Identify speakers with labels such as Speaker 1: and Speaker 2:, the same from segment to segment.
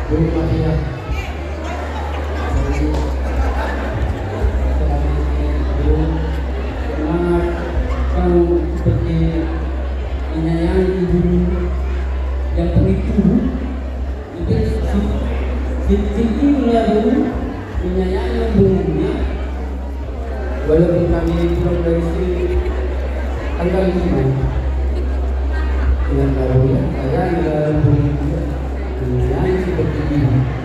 Speaker 1: Guru Matia. Jadi semangat kau seperti menyayangi guru yang penipu. Jadi lalu menyayangi gurunya. Walaupun kami pulang dari sini tanggal 5 dengan baru ya, saya dalam juga menyayangi seperti ini.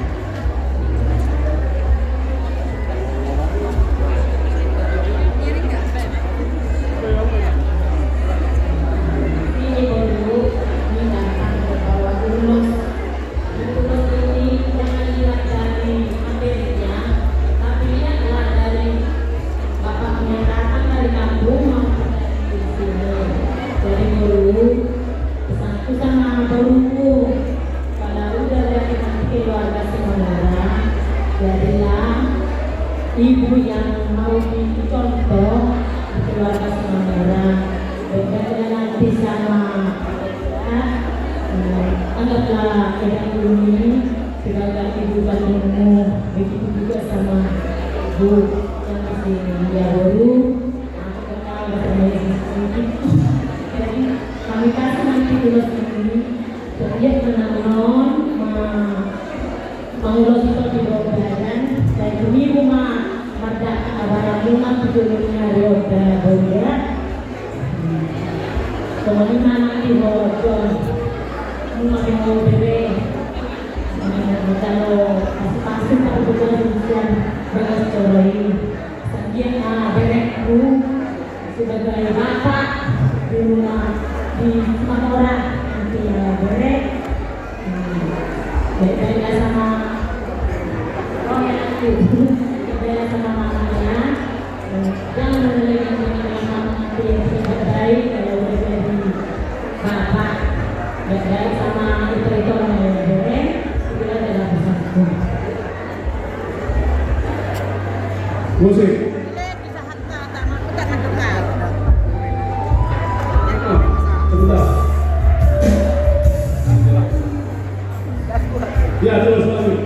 Speaker 2: Ibu yang mau dicontoh di keluarga Semarang, berbeda nanti sama anggaplah Eyang ini sebagai ibu kandungmu, begitu juga sama Bu yang di sini. Ya baru aku kenal bersama ibu. Jadi kami kasih nanti ulos ini, setiap menangon mengulos itu di bawah badan. Dan ini rumah marda barang rumah tujuannya roda boya. Kemudian nanti bocor, rumah yang mau bebe. Kalau pasti kalau bukan beras coroi, sekian berekku sebagai bapak di rumah di Sumatera nanti berek. Beda sama beda sama mamanya, jangan menilai dengan mama yang tidak baik kalau udah jadi bapak, gak baik sama itu orang yang boleh segera dalam bersatu.
Speaker 1: Musik. Sebentar. Ya, terus lagi.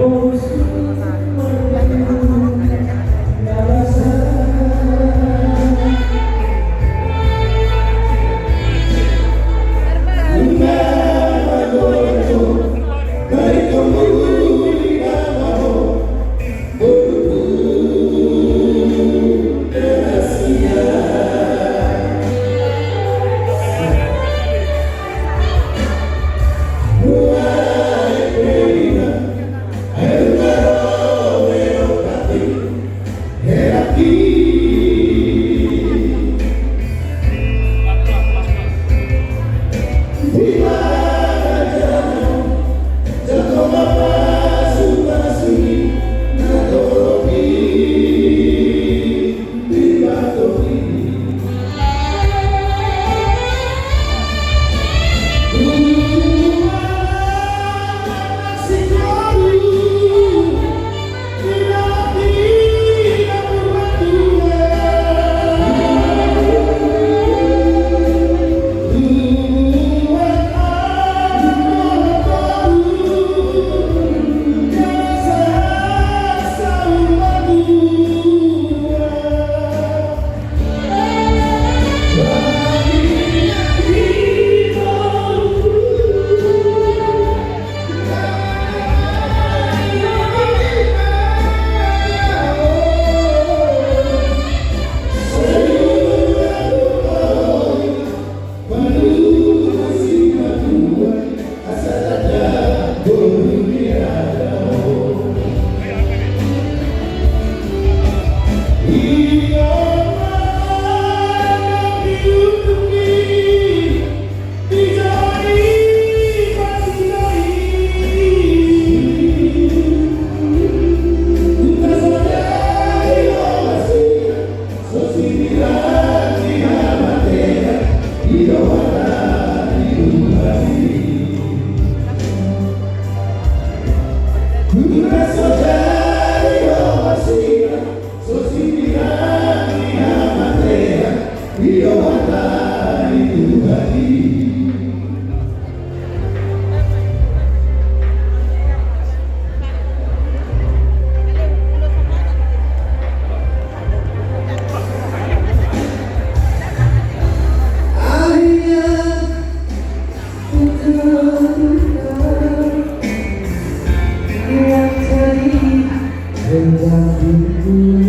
Speaker 1: sedang ditunggu